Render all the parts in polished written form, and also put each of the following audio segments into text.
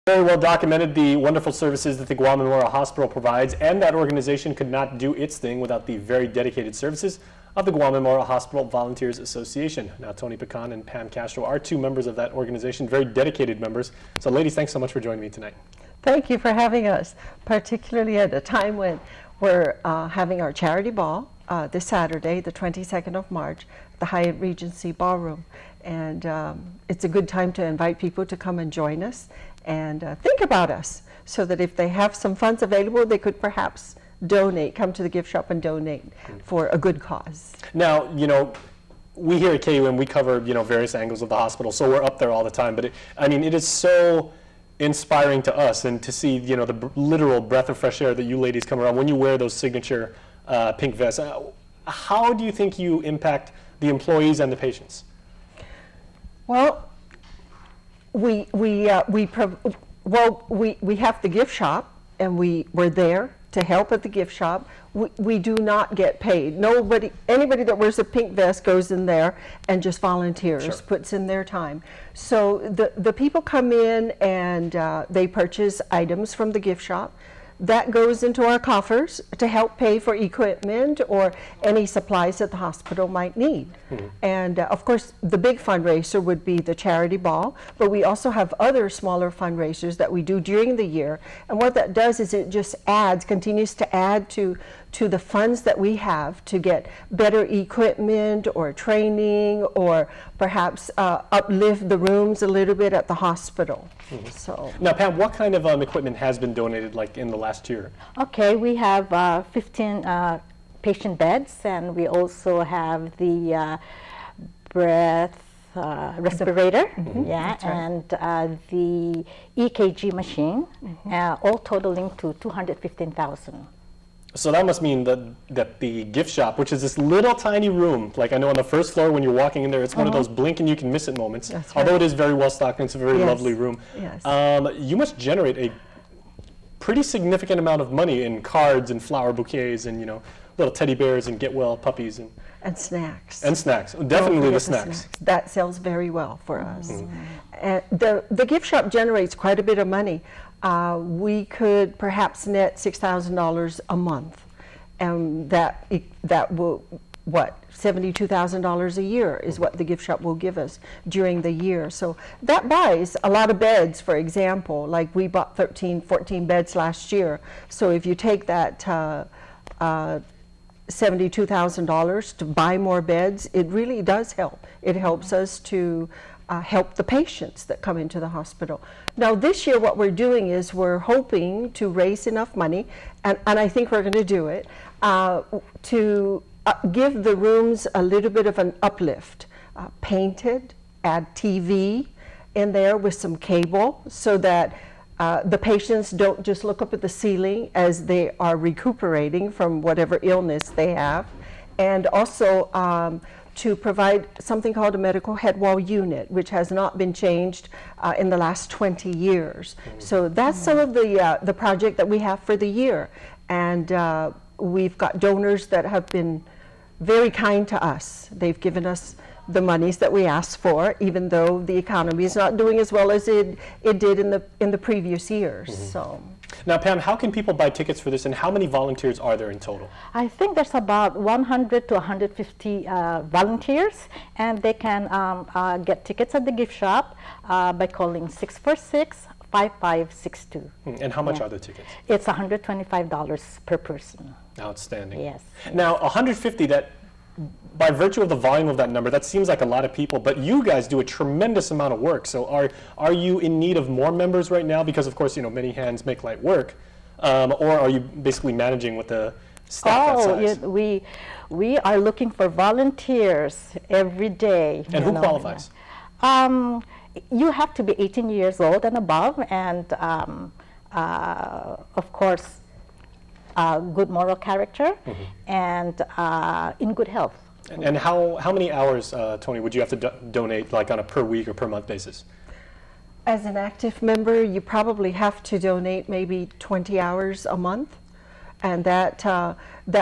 Very well documented the wonderful services that the Guam Memorial Hospital provides, and that organization could not do its thing without the very dedicated services of the Guam Memorial Hospital Volunteers Association. Now, Tony Pecan and Pam Castro are two members of that organization, very dedicated members. So, ladies, thanks so much for joining me tonight. Thank you for having us, particularly at a time when we're having our charity ball this Saturday, the 22nd of March, at the Hyatt Regency Ballroom. And it's a good time to invite people to come and join us and think about us, so that if they have some funds available, they could perhaps donate, come to the gift shop and donate for a good cause. Now, you know, we here at KUM, we cover, you know, various angles of the hospital, so we're up there all the time. But it is so inspiring to us, and to see, you know, the literal breath of fresh air that you ladies come around when you wear those signature pink vests. How do you think you impact the employees and the patients? Well, we have the gift shop, and we're there to help at the gift shop. We do not get paid. Anybody that wears a pink vest goes in there and just volunteers, Sure. puts in their time. So the people come in and they purchase items from the gift shop. That goes into our coffers to help pay for equipment or any supplies that the hospital might need. Mm-hmm. And of course, the big fundraiser would be the charity ball, but we also have other smaller fundraisers that we do during the year. And what that does is it just continues to add to the funds that we have to get better equipment or training, or perhaps uplift the rooms a little bit at the hospital. Mm-hmm. So now, Pam, what kind of equipment has been donated, like in the last year? Okay, we have 15 patient beds, and we also have the breath respirator, mm-hmm. yeah, That's right. and the EKG machine, mm-hmm. All totaling to $215,000. So that must mean that the gift shop, which is this little tiny room, like I know on the first floor when you're walking in there, it's one of those blink and you can miss it moments. That's Although right. it is very well stocked and it's a very Yes. lovely room. Yes. You must generate a pretty significant amount of money in cards and flower bouquets and, you know, little teddy bears and get well puppies and snacks. And snacks. Don't Definitely forget the snacks. That sells very well for us. Mm-hmm. And the gift shop generates quite a bit of money. We could perhaps net $6,000 a month. And that will, $72,000 a year is what the gift shop will give us during the year. So that buys a lot of beds, for example. Like we bought 14 beds last year. So if you take that $72,000 to buy more beds, it really does help. It helps us to help the patients that come into the hospital. Now this year what we're doing is we're hoping to raise enough money, and I think we're going to do it, to give the rooms a little bit of an uplift. Painted, add TV in there with some cable, so that the patients don't just look up at the ceiling as they are recuperating from whatever illness they have. And also to provide something called a medical head wall unit, which has not been changed in the last 20 years. So that's some of the project that we have for the year. And we've got donors that have been very kind to us. They've given us the monies that we asked for, even though the economy is not doing as well as it did in the previous years. Mm-hmm. So. Now, Pam, how can people buy tickets for this, and how many volunteers are there in total? I think there's about 100 to 150 volunteers, and they can get tickets at the gift shop by calling 646-5562. And how much are the tickets? It's $125 per person. Outstanding. Yes. Now, 150, that, by virtue of the volume of that number, that seems like a lot of people, but you guys do a tremendous amount of work. So are you in need of more members right now? Because of course, you know, many hands make light work. Or are you basically managing with the staff that size? Yeah, we are looking for volunteers every day. And who qualifies? You have to be 18 years old and above, and of course, good moral character, mm-hmm. and in good health. And how many hours, Tony, would you have to donate, like on a per week or per month basis? As an active member, you probably have to donate maybe 20 hours a month, and that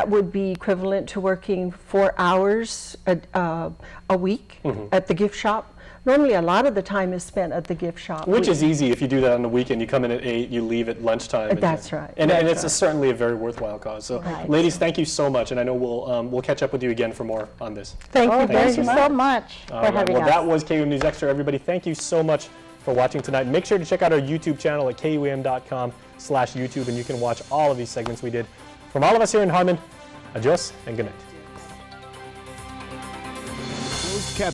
would be equivalent to working 4 hours a week, mm-hmm. at the gift shop. Normally, a lot of the time is spent at the gift shop. Which is easy if you do that on the weekend. You come in at 8, you leave at lunchtime. and That's right. And That's it's right. certainly a very worthwhile cause. So, Right. ladies, thank you so much, and I know we'll catch up with you again for more on this. Thank you Oh, very thank you much. so much All for right, having well, us. that was KUM News Extra, everybody. Thank you so much for watching tonight. Make sure to check out our YouTube channel at KUM.com/YouTube, and you can watch all of these segments we did. From all of us here in Harmon, adios and good night.